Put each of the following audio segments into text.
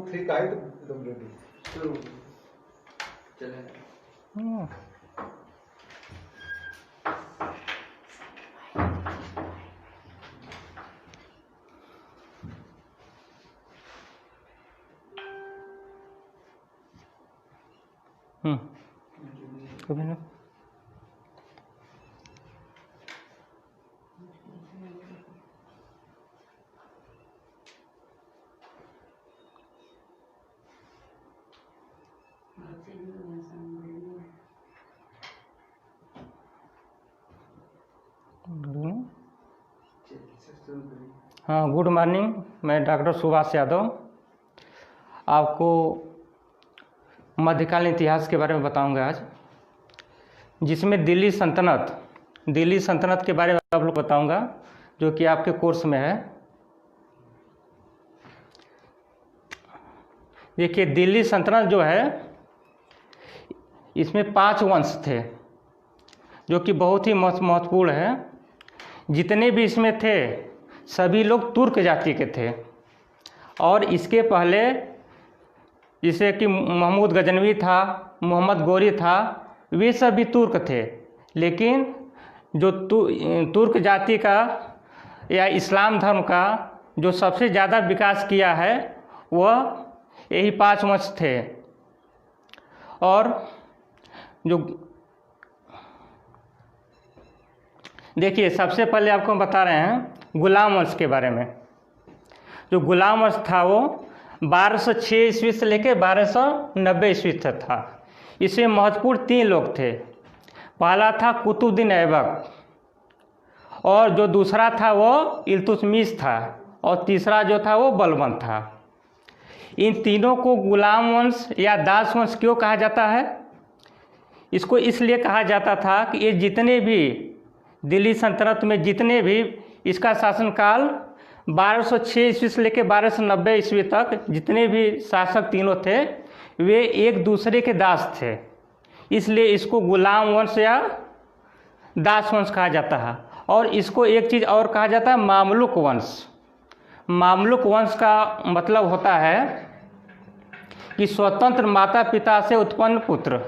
3 का है तो एकदम रेडी शुरू चले। कभी ना हाँ, गुड मॉर्निंग। मैं डॉक्टर सुभाष यादव आपको मध्यकालीन इतिहास के बारे में बताऊंगा आज, जिसमें दिल्ली सल्तनत के बारे में आप लोग बताऊंगा, जो कि आपके कोर्स में है। देखिए, दिल्ली सल्तनत जो है, इसमें 5 वंश थे, जो कि बहुत ही महत्वपूर्ण है। जितने भी इसमें थे सभी लोग तुर्क जाति के थे, और इसके पहले जैसे कि महमूद गजनवी था, मोहम्मद गोरी था, वे सब भी तुर्क थे। लेकिन जो तुर्क जाति का या इस्लाम धर्म का जो सबसे ज़्यादा विकास किया है वह यही 5 वंश थे। और जो देखिए, सबसे पहले आपको बता रहे हैं गुलाम वंश के बारे में। जो गुलाम वंश था वो 1206 ईस्वी से लेकर 1290 ईस्वी तक था। इसमें महत्वपूर्ण 3 लोग थे। पहला था कुतुबुद्दीन ऐबक, और जो दूसरा था वो इल्तुतमिश था, और तीसरा जो था वो बलबन था। इन तीनों को गुलाम वंश या दास वंश क्यों कहा जाता है? इसको इसलिए कहा जाता था कि ये जितने भी दिल्ली सल्तनत में जितने भी इसका शासनकाल 1206 ईस्वी से लेकर 1290 ईस्वी तक जितने भी शासक तीनों थे, वे एक दूसरे के दास थे। इसलिए इसको गुलाम वंश या दास वंश कहा जाता है। और इसको एक चीज़ और कहा जाता है, मामलुक वंश। मामलुक वंश का मतलब होता है कि स्वतंत्र माता पिता से उत्पन्न पुत्र।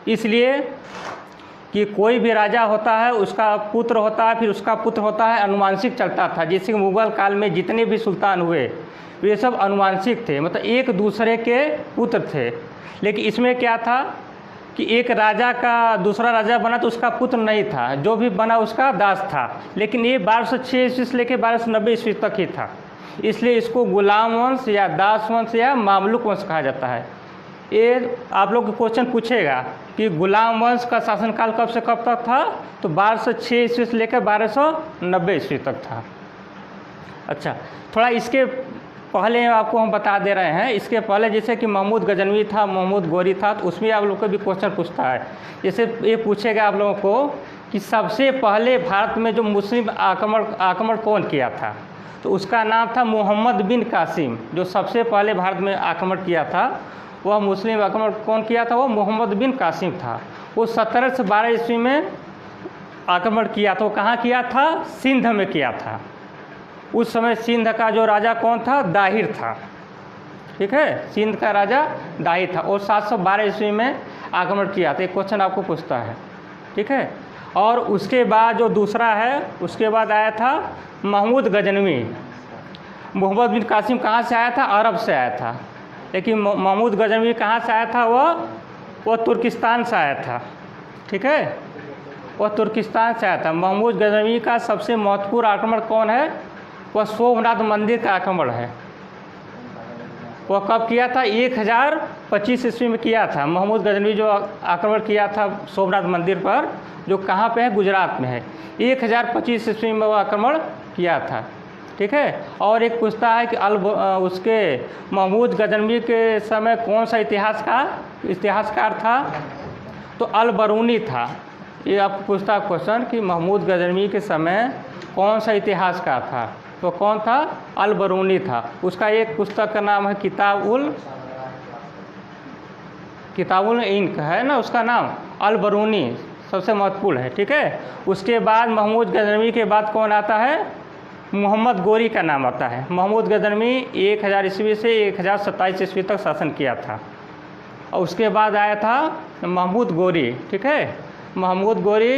इसलिए कि कोई भी राजा होता है, उसका पुत्र होता है, फिर उसका पुत्र होता है, अनुवांशिक चलता था। जैसे कि मुगल काल में जितने भी सुल्तान हुए वे सब अनुवांशिक थे, मतलब एक दूसरे के पुत्र थे। लेकिन इसमें क्या था कि एक राजा का दूसरा राजा बना तो उसका पुत्र नहीं था, जो भी बना उसका दास था। लेकिन ये 1206 ईस्वी से लेकर 1290 ईस्वी तक ही था। इसलिए इसको गुलाम वंश या दास वंश या मामलुक वंश कहा जाता है। ये आप लोग क्वेश्चन पूछेगा कि गुलाम वंश का शासनकाल कब से कब तक था, तो 1206 ईस्वी से लेकर 1290 ईस्वी तक था। अच्छा, थोड़ा इसके पहले आपको हम बता दे रहे हैं। इसके पहले जैसे कि महमूद गजनवी था, महमूद गोरी था, तो उसमें आप लोग को भी क्वेश्चन पूछता है। जैसे ये पूछेगा आप लोगों को कि सबसे पहले भारत में जो मुस्लिम आक्रमण कौन किया था, तो उसका नाम था मोहम्मद बिन कासिम। जो सबसे पहले भारत में आक्रमण किया था वह मुस्लिम आक्रमण कौन किया था, वो मोहम्मद बिन कासिम था। वो 17 से 12 ईस्वी में आक्रमण किया। तो कहाँ किया था? सिंध में किया था। उस समय सिंध का जो राजा कौन था? दाहिर था। ठीक है, सिंध का राजा दाहिर था, और 712 ईस्वी में आक्रमण किया था। एक क्वेश्चन आपको पूछता है, ठीक है। और उसके बाद जो दूसरा है, उसके बाद आया था महमूद गजनवी। मोहम्मद बिन कासिम कहाँ से आया था? अरब से आया था। लेकिन महमूद गजनवी कहाँ से आया था? वह तुर्किस्तान से आया था। ठीक है, वह तुर्किस्तान से आया था। महमूद गजनवी का सबसे महत्वपूर्ण आक्रमण कौन है? वह सोमनाथ मंदिर का आक्रमण है। वह कब किया था? 1025 ईस्वी में किया था। महमूद गजनवी जो आक्रमण किया था सोमनाथ मंदिर पर, जो कहाँ पे है? गुजरात में है। 1025 ईस्वी में वह आक्रमण किया था। ठीक है। और एक पूछता है कि उसके महमूद गजनवी के समय कौन सा इतिहासकार था? तो अल-बरूनी था। ये आपको पूछता है क्वेश्चन कि महमूद गजनवी के समय कौन सा इतिहासकार था, तो कौन था? अल-बरूनी था। उसका एक पुस्तक का नाम है किताबुल इंक है ना, उसका नाम अल-बरूनी सबसे महत्वपूर्ण है। ठीक है। उसके बाद महमूद गजनवी के बाद कौन आता है? मोहम्मद गोरी का नाम आता है। महमूद गजनवी 1000 ईस्वी से 1027 ईस्वी तक शासन किया था। और उसके बाद आया था महमूद गोरी, ठीक है। महमूद गोरी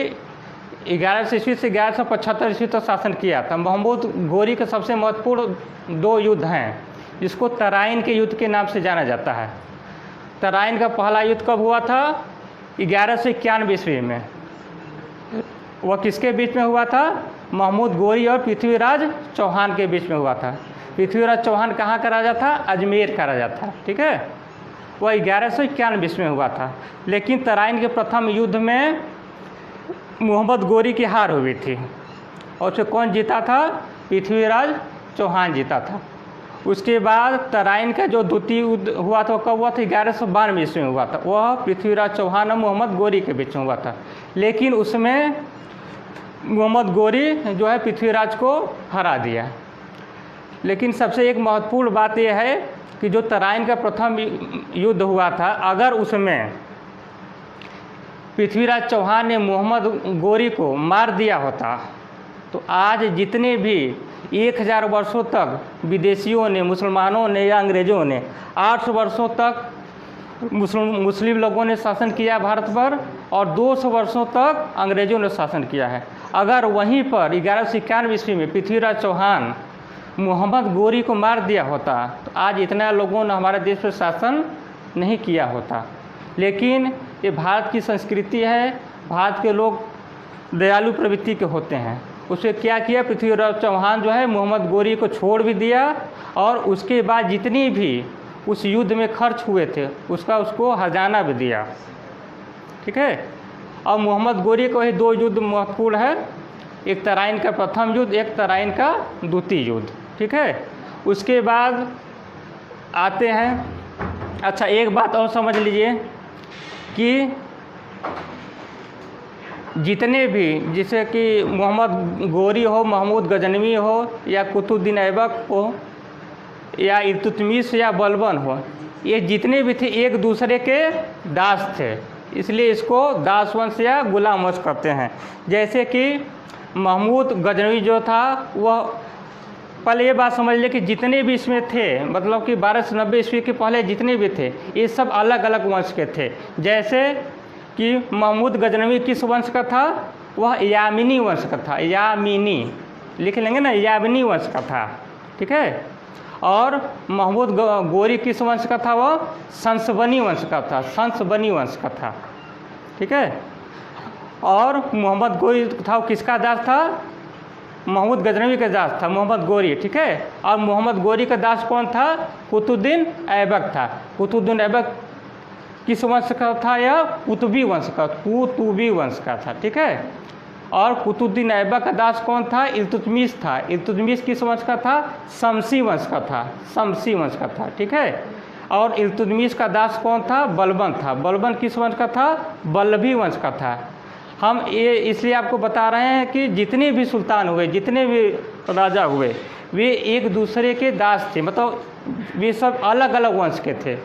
1100 ईस्वी से 1175 ईस्वी तक शासन किया था। महमूद गोरी के सबसे महत्वपूर्ण 2 युद्ध हैं, जिसको तराइन के युद्ध के नाम से जाना जाता है। तराइन का पहला युद्ध कब हुआ था? 1191 ईस्वी में। वह किसके बीच में हुआ था? महमूद गोरी और पृथ्वीराज चौहान के बीच में हुआ था। पृथ्वीराज चौहान कहाँ का राजा था? अजमेर का राजा था, ठीक है। वह 1191 ईस्वी में हुआ था। लेकिन तराइन के प्रथम युद्ध में मोहम्मद गोरी की हार हुई थी। और उसे कौन जीता था? पृथ्वीराज चौहान जीता था। उसके बाद तराइन का जो द्वितीय युद्ध हुआ था, कब हुआ था? 1192 ईस्वी में हुआ था। वह पृथ्वीराज चौहान और मोहम्मद गोरी के बीच में हुआ था। लेकिन उसमें मोहम्मद गोरी जो है पृथ्वीराज को हरा दिया। लेकिन सबसे एक महत्वपूर्ण बात यह है कि जो तराइन का प्रथम युद्ध हुआ था, अगर उसमें पृथ्वीराज चौहान ने मोहम्मद गोरी को मार दिया होता तो आज जितने भी 1000 वर्षों तक विदेशियों ने, मुसलमानों ने या अंग्रेज़ों ने 800 वर्षों तक मुस्लिम लोगों ने शासन किया भारत पर, और 200 वर्षों तक अंग्रेज़ों ने शासन किया है। अगर वहीं पर 1191 ईस्वी में पृथ्वीराज चौहान मोहम्मद गोरी को मार दिया होता तो आज इतना लोगों ने हमारे देश पर शासन नहीं किया होता। लेकिन ये भारत की संस्कृति है, भारत के लोग दयालु प्रवृत्ति के होते हैं। उसे क्या किया? पृथ्वीराज चौहान जो है मोहम्मद गोरी को छोड़ भी दिया, और उसके बाद जितनी भी उस युद्ध में खर्च हुए थे उसको हर्जाना भी दिया, ठीक है। और मोहम्मद गोरी को ही 2 युद्ध महत्वपूर्ण है, एक तराइन का प्रथम युद्ध, एक तराइन का द्वितीय युद्ध, ठीक है। उसके बाद आते हैं, अच्छा एक बात और समझ लीजिए कि जितने भी, जैसे कि मोहम्मद गोरी हो, महमूद गजनवी हो, या कुतुबुद्दीन ऐबक हो, या इल्तुतमिश या बलबन हो, ये जितने भी थे एक दूसरे के दास थे, इसलिए इसको दास वंश या गुलाम वंश कहते हैं। जैसे कि महमूद गजनवी जो था, वह पहले ये बात समझ ले कि जितने भी इसमें थे, मतलब कि 1290 ईस्वी के पहले जितने भी थे ये सब अलग अलग वंश के थे। जैसे कि महमूद गजनवी किस वंश का था? वह यामिनी वंश का था, यामिनी लिख लेंगे ना, यामिनी वंश का था, ठीक है। और महमूद गोरी किस वंश का था? वह संसबनी वंश का था, संसबनी वंश का था, ठीक है। और मोहम्मद गोरी था, वो किसका दास था? महमूद गजनवी का दास था मोहम्मद गोरी, ठीक है। और मोहम्मद गोरी का दास कौन था? कुतुबुद्दीन ऐबक था। कुतुबुद्दीन ऐबक किस वंश का था? यह कुतुबी वंश का, कुतुबी वंश का था, ठीक है। और कुतुबुद्दीन ऐबक का दास कौन था? इल्तुतमिश था। इल्तुतमिश किस वंश का था? शमसी वंश का था, शमसी वंश का था, ठीक है। और इल्तुतमिश का दास कौन था? बलबन था। बलबन किस वंश का था? बल्लभी वंश का था। हम ये इसलिए आपको बता रहे हैं कि जितने भी सुल्तान हुए, जितने भी राजा हुए, वे एक दूसरे के दास थे, मतलब वे सब अलग अलग वंश के थे,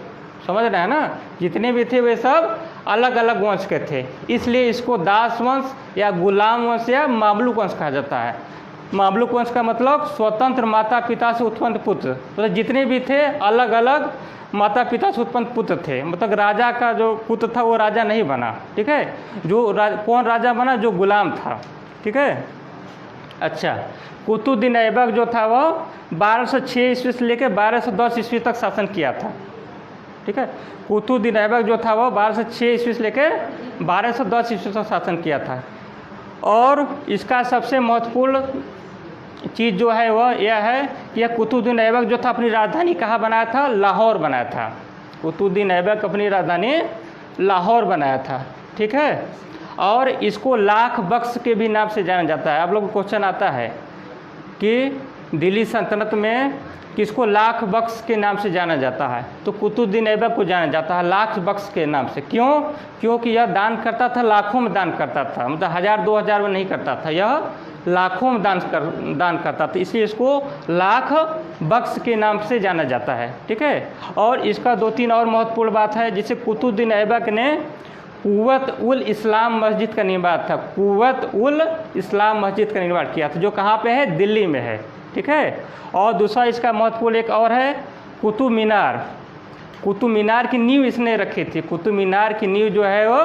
समझ रहे हैं ना। जितने भी थे वे सब अलग अलग वंश के थे, इसलिए इसको दास वंश या गुलाम वंश या मामलुक वंश कहा जाता है। मामलुक वंश का मतलब स्वतंत्र माता पिता से उत्पन्न पुत्र, मतलब जितने भी थे अलग अलग माता पिता से उत्पन्न पुत्र थे, मतलब राजा का जो पुत्र था वो राजा नहीं बना, ठीक है। कौन राजा बना? जो गुलाम था, ठीक है। अच्छा, कुतुबुद्दीन ऐबक जो था वह 1206 ईस्वी से लेकर 1210 ईस्वी तक शासन किया था, ठीक है। कुतुबुद्दीन ऐबक जो था वह 1206 ईस्वी से लेकर 1210 ईस्वी तक शासन किया था। और इसका सबसे महत्वपूर्ण चीज़ जो है वह यह है कि यह कुतुबुद्दीन ऐबक जो था अपनी राजधानी कहाँ बनाया था? लाहौर बनाया था। कुतुबुद्दीन ऐबक अपनी राजधानी लाहौर बनाया था, ठीक है। और इसको लाख बख्श के भी नाम से जाना जाता है। आप लोग को क्वेश्चन आता है कि दिल्ली सल्तनत में किसको लाख बख्श के नाम से जाना जाता है? तो कुतुबुद्दीन ऐबक को जाना जाता है लाख बख्श के नाम से। क्यों? क्योंकि यह दान करता था, लाखों में दान करता था, मतलब 1000-2000 में नहीं करता था, यह लाखों में दान करता था, इसलिए इसको लाख बख्श के नाम से जाना जाता है, ठीक है। और इसका 2-3 और महत्वपूर्ण बात है, जिसे कुतुबुद्दीन ऐबक ने कुव्वत उल इस्लाम मस्जिद का निर्माण था, कुव्वत उल इस्लाम मस्जिद का निर्माण किया था, जो कहाँ पे है? दिल्ली में है। ठीक है। और दूसरा इसका महत्वपूर्ण एक और है कुतुब मीनार। कुतुब मीनार की नींव इसने रखी थी। कुतुब मीनार की नींव जो है वो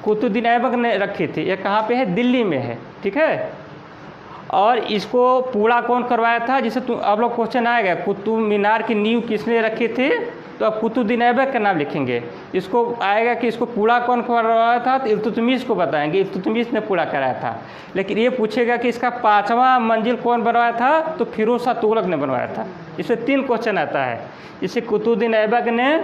कुतुबुद्दीन ऐबक ने रखी थी। ये कहाँ पे है? दिल्ली में है, ठीक है। और इसको पूरा कौन करवाया था? जिसे आप लोग क्वेश्चन आएगा कुतुब मीनार की नींव किसने रखी थी, तो आप कुतुबुद्दीन ऐबक का नाम लिखेंगे। इसको आएगा कि इसको पूरा कौन करवाया था, तो इल्तुतमिश को बताएंगे, इल्तुतमिश ने पूरा कराया था। लेकिन ये पूछेगा कि इसका 5वां मंजिल कौन बनवाया था, तो फिरोज शाह तुगलक ने बनवाया था। इससे 3 क्वेश्चन आता है। इसे कुतुबुद्दीन ऐबक ने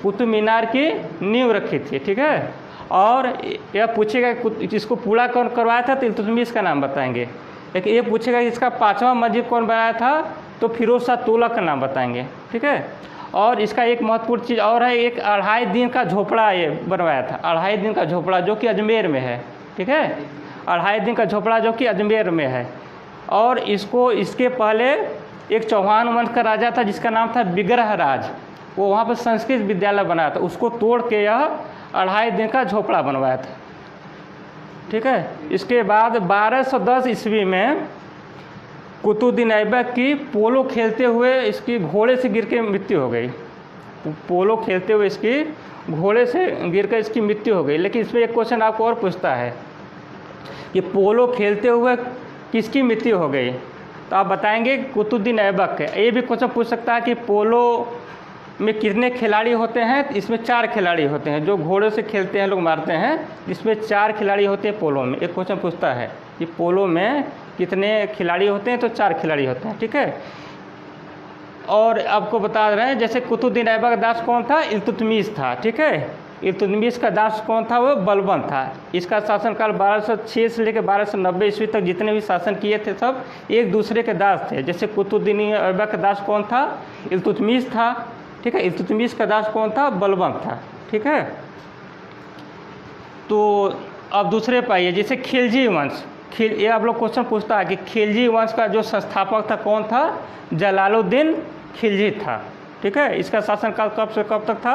कुतुब मीनार की नींव रखी थी, ठीक है। और यह पूछेगा इसको पूरा कौन करवाया था, तो इल्तुतमिश का नाम बताएंगे। लेकिन ये पूछेगा कि इसका 5वां मस्जिद कौन बनाया था, तो फिरोज शाह तुगलक का नाम बताएंगे, ठीक है। और इसका एक महत्वपूर्ण चीज़ और है, एक 2.5 दिन का झोपड़ा ये बनवाया था। 2.5 दिन का झोपड़ा जो कि अजमेर में है, ठीक है। 2.5 दिन का झोपड़ा जो कि अजमेर में है। और इसको इसके पहले एक चौहान वंश का राजा था जिसका नाम था विग्रह राज, वो वहाँ पर संस्कृत विद्यालय बनाया था। उसको तोड़ के यह 2.5 दिन का झोपड़ा बनवाया था, ठीक है। इसके बाद 1210 ईस्वी में कुतुबुद्दीन ऐबक की पोलो खेलते हुए इसकी घोड़े से गिर के मृत्यु हो गई। पोलो खेलते हुए इसकी घोड़े से गिर कर इसकी मृत्यु हो गई। लेकिन इसमें एक क्वेश्चन आपको और पूछता है कि पोलो खेलते हुए किसकी मृत्यु हो गई, तो आप बताएंगे कुतुबुद्दीन ऐबक है। ये भी क्वेश्चन पूछ सकता है कि पोलो में कितने खिलाड़ी होते हैं, इसमें 4 खिलाड़ी होते हैं। जो घोड़े से खेलते हैं लोग मारते हैं, इसमें 4 खिलाड़ी होते हैं पोलो में। एक क्वेश्चन पूछता है कि पोलो में कितने खिलाड़ी होते हैं, तो 4 खिलाड़ी होते हैं, ठीक है। और आपको बता रहे हैं जैसे कुतुबुद्दीन ऐबक का दास कौन था, इल्तुतमिश था, ठीक है। इल्तुतमिश का दास कौन था, वो बलबन था। इसका शासनकाल 1206 से लेकर 1290 ईस्वी तक जितने भी शासन किए थे सब एक दूसरे के दास थे। जैसे कुतुबुद्दीन ऐबक का दास कौन था, इल्तुतमिश था, ठीक है। इल्तुतमिश का दास कौन था, बलबन था, ठीक है। तो अब दूसरे पाइए जैसे खिलजी वंश। ये आप लोग क्वेश्चन पूछता है कि खिलजी वंश का जो संस्थापक था कौन था, जलालुद्दीन खिलजी था, ठीक है। इसका शासनकाल कब से कब तक था,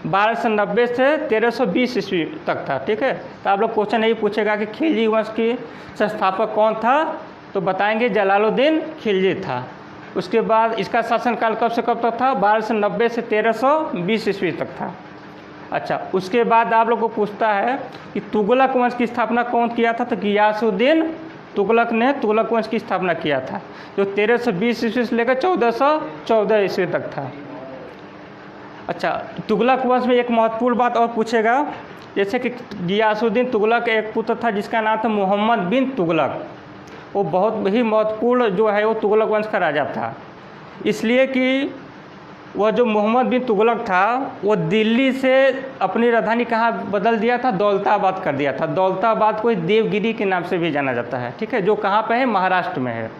1290 से 1320 ईस्वी तक था, ठीक है। तो आप लोग क्वेश्चन यही पूछेगा कि खिलजी वंश की संस्थापक कौन था, तो बताएंगे जलालुद्दीन खिलजी था। उसके बाद इसका शासनकाल कब से कब तक था, 1290 से 1320 ईस्वी तक था। अच्छा, उसके बाद आप लोग को पूछता है कि तुगलक वंश की स्थापना कौन किया था, तो गियासुद्दीन तुगलक ने तुगलक वंश की स्थापना किया था, जो 1320 ईस्वी से लेकर 1414 ईस्वी तक था। अच्छा, तुगलक वंश में एक महत्वपूर्ण बात और पूछेगा, जैसे कि गियासुद्दीन तुगलक एक पुत्र था जिसका नाम था मोहम्मद बिन तुगलक। वो बहुत ही महत्वपूर्ण जो है वो तुगलक वंश का राजा था, इसलिए कि वह जो मोहम्मद बिन तुगलक था वो दिल्ली से अपनी राजधानी कहाँ बदल दिया था, दौलताबाद कर दिया था। दौलताबाद को देवगिरी के नाम से भी जाना जाता है, ठीक है, जो कहाँ पे है, महाराष्ट्र में है।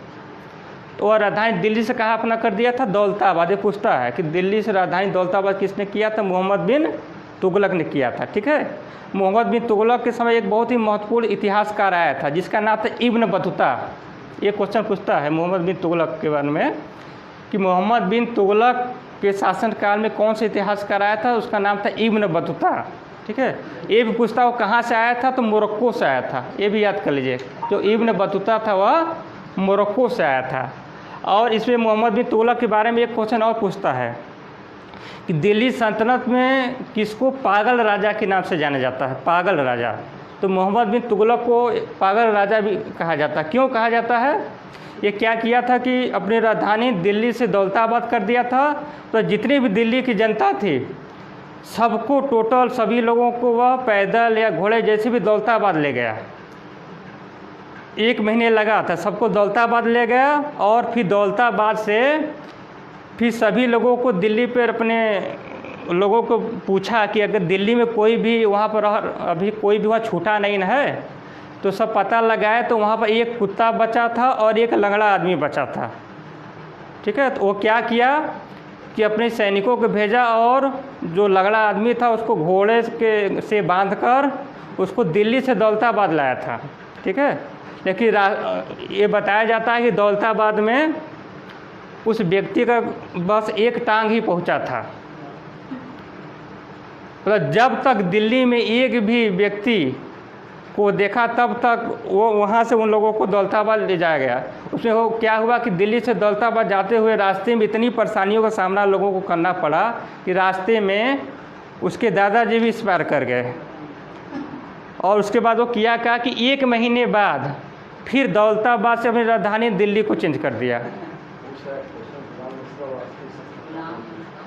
तो वह राजधानी दिल्ली से कहाँ अपना कर दिया था, दौलताबाद। ये पूछता है कि दिल्ली से राजधानी दौलताबाद किसने किया था, मोहम्मद बिन तुगलक ने किया था, ठीक है। मोहम्मद बिन तुगलक के समय एक बहुत ही महत्वपूर्ण इतिहासकार आया था जिसका नाम था इब्न बतूता। ये क्वेश्चन पूछता है मोहम्मद बिन तुगलक के बारे में कि मोहम्मद बिन तुगलक के शासनकाल में कौन सा इतिहासकार आया था, उसका नाम था इब्न बतूता, ठीक है। ये भी पूछता है वो कहाँ से आया था, तो मोरक्को से आया था। ये भी याद कर लीजिए, जो इब्न बतूता था वह मोरक्को से आया था। और इसमें मोहम्मद बिन तुगलक के बारे में एक क्वेश्चन और पूछता है कि दिल्ली सल्तनत में किसको पागल राजा के नाम से जाना जाता है, पागल राजा। तो मोहम्मद बिन तुगलक को पागल राजा भी कहा जाता है। क्यों कहा जाता है, ये क्या किया था कि अपनी राजधानी दिल्ली से दौलताबाद कर दिया था, तो जितनी भी दिल्ली की जनता थी सबको टोटल सभी लोगों को वह पैदल या घोड़े जैसे भी दौलताबाद ले गया। 1 महीने लगा था, सबको दौलताबाद ले गया। और फिर दौलताबाद से फिर सभी लोगों को दिल्ली पर अपने लोगों को पूछा कि अगर दिल्ली में कोई भी वहाँ पर अभी कोई भी वहाँ छूटा नहीं है, तो सब पता लगाए तो वहाँ पर एक कुत्ता बचा था और एक लंगड़ा आदमी बचा था, ठीक है। तो वो क्या किया कि अपने सैनिकों को भेजा और जो लंगड़ा आदमी था उसको घोड़े के से बांधकर उसको दिल्ली से दौलताबाद लाया था, ठीक है। लेकिन ये बताया जाता है कि दौलताबाद में उस व्यक्ति का बस एक टांग ही पहुंचा था। मतलब जब तक दिल्ली में एक भी व्यक्ति को देखा तब तक वो वहाँ से उन लोगों को दौलताबाद ले जाया गया। उसमें वो क्या हुआ कि दिल्ली से दौलताबाद जाते हुए रास्ते में इतनी परेशानियों का सामना लोगों को करना पड़ा कि रास्ते में उसके दादाजी भी एक्सपायर कर गए। और उसके बाद वो किया क्या कि 1 महीने बाद फिर दौलताबाद से अपनी राजधानी दिल्ली को चेंज कर दिया।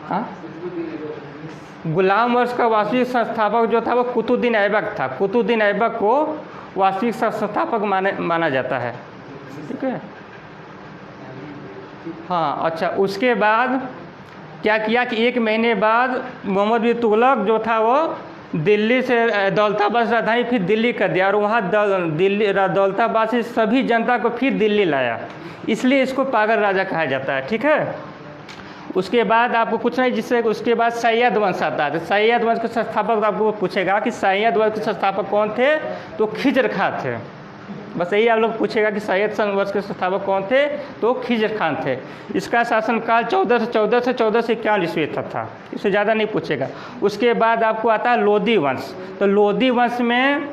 हाँ, गुलाम वंश का वास्तविक संस्थापक जो था वो कुतुबुद्दीन ऐबक था। कुतुबुद्दीन ऐबक को वास्तविक संस्थापक माना जाता है। ठीक है। हाँ, अच्छा, उसके बाद क्या किया कि 1 महीने बाद मोहम्मद बिन तुगलक जो था वो दिल्ली से दौलताबाद से राजधानी फिर दिल्ली कर दिया और वहाँ दौलताबाद से सभी जनता को फिर दिल्ली लाया, इसलिए इसको पागल राजा कहा जाता है। ठीक है। उसके बाद आपको कुछ नहीं, जिससे उसके बाद सैयद वंश आता है। तो सैयद वंश के संस्थापक आपको पूछेगा कि सैयद वंश के संस्थापक कौन थे, तो खिज्र खां थे। बस यही आप लोग पूछेगा कि सैयद वंश के संस्थापक कौन थे, तो खिज्र खां थे। इसका शासनकाल 1414 से 1451 ईस्वी तक था, इससे ज़्यादा नहीं पूछेगा। उसके बाद आपको आता है लोधी वंश। तो लोधी वंश में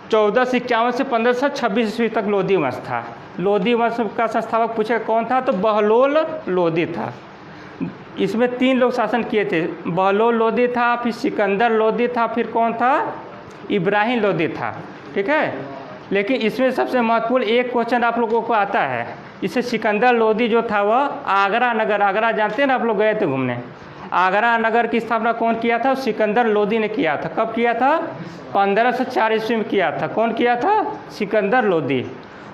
1451 से 1526 ईस्वी तक लोधी वंश था। लोधी वंश का संस्थापक पूछेगा कौन था, तो बहलोल लोधी था। इसमें 3 लोग शासन किए थे, बहलोल लोधी था, फिर सिकंदर लोधी था, फिर कौन था, इब्राहिम लोधी था। ठीक है। लेकिन इसमें सबसे महत्वपूर्ण एक क्वेश्चन आप लोगों को आता है। इससे सिकंदर लोधी जो था वह आगरा नगर, आगरा जानते हैं ना, आप लोग गए थे घूमने, आगरा नगर की स्थापना कौन किया था, सिकंदर लोधी ने किया था। कब किया था, 1504 ईस्वी में किया था। कौन किया था, सिकंदर लोधी।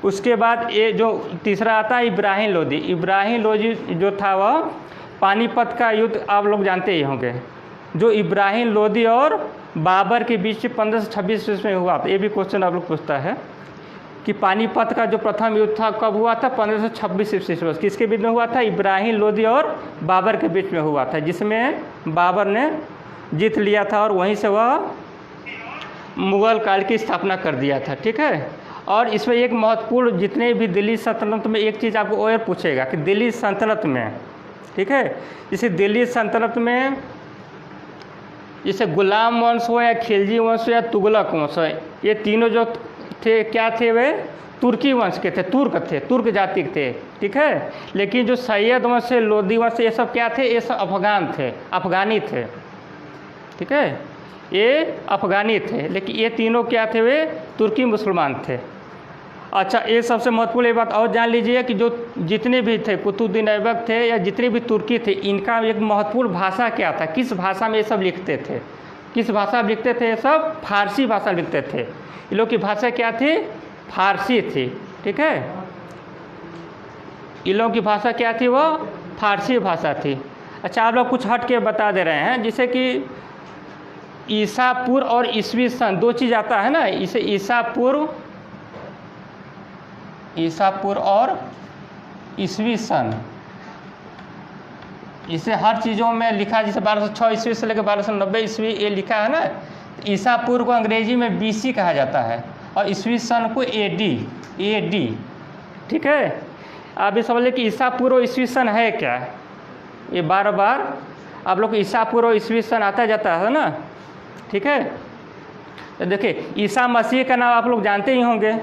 उसके बाद ये जो तीसरा आता है इब्राहिम लोधी। इब्राहिम लोधी जो था वह पानीपत का युद्ध आप लोग जानते ही होंगे, जो इब्राहिम लोधी और बाबर के बीच 1526 ईस्वी में हुआ था। ये भी क्वेश्चन आप लोग पूछता है कि पानीपत का जो प्रथम युद्ध था कब हुआ था, 1526 ईस्वी में। किसके बीच में हुआ था, इब्राहिम लोधी और बाबर के बीच में हुआ था, जिसमें बाबर ने जीत लिया था और वहीं से वह मुग़ल काल की स्थापना कर दिया था। ठीक है। और इसमें एक महत्वपूर्ण, जितने भी दिल्ली सल्तनत में एक चीज़ आपको और पूछेगा कि दिल्ली सल्तनत में, ठीक है, जैसे दिल्ली सल्तनत में जैसे गुलाम वंश हो या खिलजी वंश हो या तुगलक वंश हो, ये तीनों जो थे क्या थे, वे तुर्की वंश के थे, तुर्क जाति के थे। ठीक है। लेकिन जो सैयद वंश से, लोधी वंश से, ये सब क्या थे, ये सब अफगान थे, अफगानी थे। ठीक है। ये अफगानी थे, लेकिन ये तीनों क्या थे, वे तुर्की मुसलमान थे। अच्छा, ये सबसे महत्वपूर्ण एक बात और जान लीजिए कि जो जितने भी थे, कुतुबुद्दीन ऐबक थे या जितने भी तुर्की थे, इनका एक महत्वपूर्ण भाषा क्या था, किस भाषा में ये सब लिखते थे, किस भाषा में लिखते थे, ये सब फारसी भाषा लिखते थे। ये लोग की भाषा क्या थी, फारसी थी। ठीक है। इन लोगों की भाषा क्या थी, वो फारसी भाषा थी। अच्छा, आप लोग कुछ हट के बता दे रहे हैं, जैसे कि ईसा पूर्व और ईसवी सन, 2 चीज़ आता है ना, इसे ईसा पूर्व और ईसवी सन, इसे हर चीज़ों में लिखा, जैसे 1206 ईस्वी से लेकर 1290 ईस्वी ये लिखा है ना। ईसा पूर्व को अंग्रेजी में BC कहा जाता है और ईसवी सन को AD। ठीक है। आप ये समझ लें कि ईसा पूर्व ईसवी सन है क्या, ये बार बार आप लोग ईसा पूर्व ईसवी सन आता जाता है ना। ठीक है। तो देखिए, ईसा मसीह का नाम आप लोग जानते ही होंगे।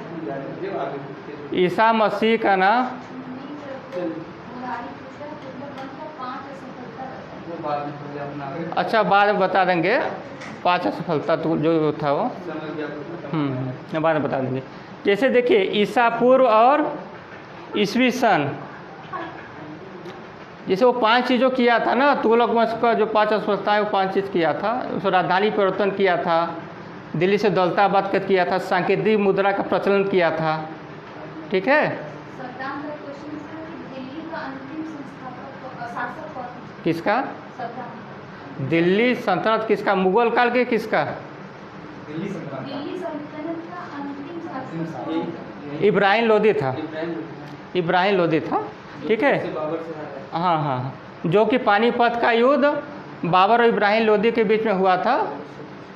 ईसा मसीह का नाम, अच्छा बाद में बता देंगे, 5 असफलता तो जो था वो बाद में बता देंगे। जैसे देखिए, ईसा पूर्व और ईसवी सन, जैसे वो 5 चीज़ों किया था ना, तुगलक वंश का जो 5 असफलताएँ, वो 5 चीज़ किया था। उसको राजधानी परिवर्तन किया था, दिल्ली से दौलताबाद का किया था, सांकेतिक मुद्रा का प्रचलन किया था। ठीक है। किसका, दिल्ली सल्तनत किसका, मुगल काल के किसका, इब्राहिम लोधी था। इब्राहिम लोधी था। ठीक है। हाँ, जो कि पानीपत का युद्ध बाबर और इब्राहिम लोधी के बीच में हुआ था।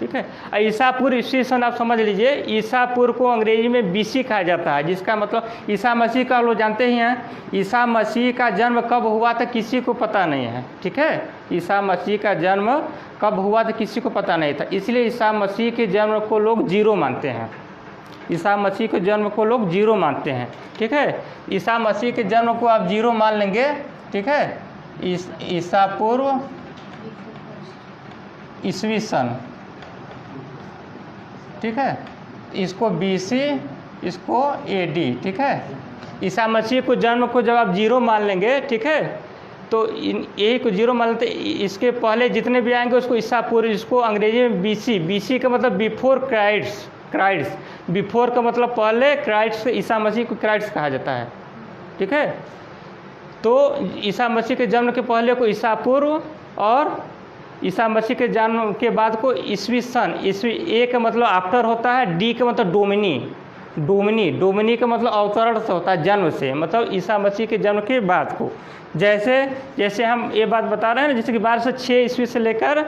ठीक है। ईसा पूर्व ईस्वी सन आप समझ लीजिए, ईसा पूर्व को अंग्रेजी में BC कहा जाता है, जिसका मतलब ईसा मसीह का लोग जानते ही हैं। ईसा मसीह का जन्म कब हुआ था किसी को पता नहीं है। ठीक है। ईसा मसीह का जन्म कब हुआ था किसी को पता नहीं था, इसलिए ईसा मसीह के जन्म को लोग 0 मानते हैं। ईसा मसीह के जन्म को लोग 0 मानते हैं, ठीक है। ईसा मसीह के जन्म को आप 0 मान लेंगे, ठीक है। ईसा पूर्व ईसवी सन, ठीक है। इसको BC, इसको AD, ठीक है। ईसा मसीह को जन्म को जब आप 0 मान लेंगे, ठीक है, तो यही को 0 मान लेते, इसके पहले जितने भी आएंगे उसको ईसा पूर्व, इसको अंग्रेजी में BC का मतलब बिफोर क्राइस्ट, बिफोर का मतलब पहले, क्राइस्ट ईसा मसीह को क्राइस्ट कहा जाता है, ठीक है। तो ईसा मसीह के जन्म के पहले को ईसा पूर्व और ईसा मसीह के जन्म के बाद को ईसवी सन। ईसवी ए का मतलब आफ्टर होता है, डी का मतलब डोमिनी का मतलब अवतरण से होता है, जन्म से, मतलब ईसा मसीह के जन्म के बाद को। जैसे हम ये बात बता रहे हैं ना, जैसे कि 1206 ईस्वी से लेकर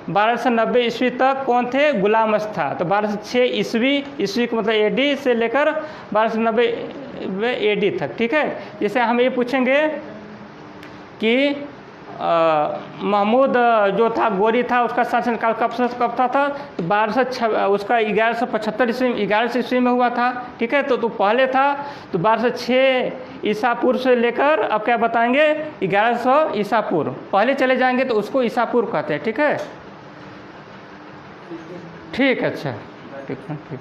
1290 ईस्वी तक कौन थे? गुलामस्त था। तो 1206 ईस्वी का मतलब AD से लेकर 1290 AD तक, ठीक है। जैसे हम ये पूछेंगे कि महमूद जो था गोरी था, उसका शासनकाल कब था? तो 1175 ईस्वी में हुआ था, ठीक है। तो पहले था तो 1206 ईसा पूर्व से लेकर अब क्या बताएंगे 1100 ईसा पूर्व, पहले चले जाएंगे तो उसको ईसा पूर्व कहते हैं, ठीक है। ठीक, अच्छा, ठीक है, ठीक।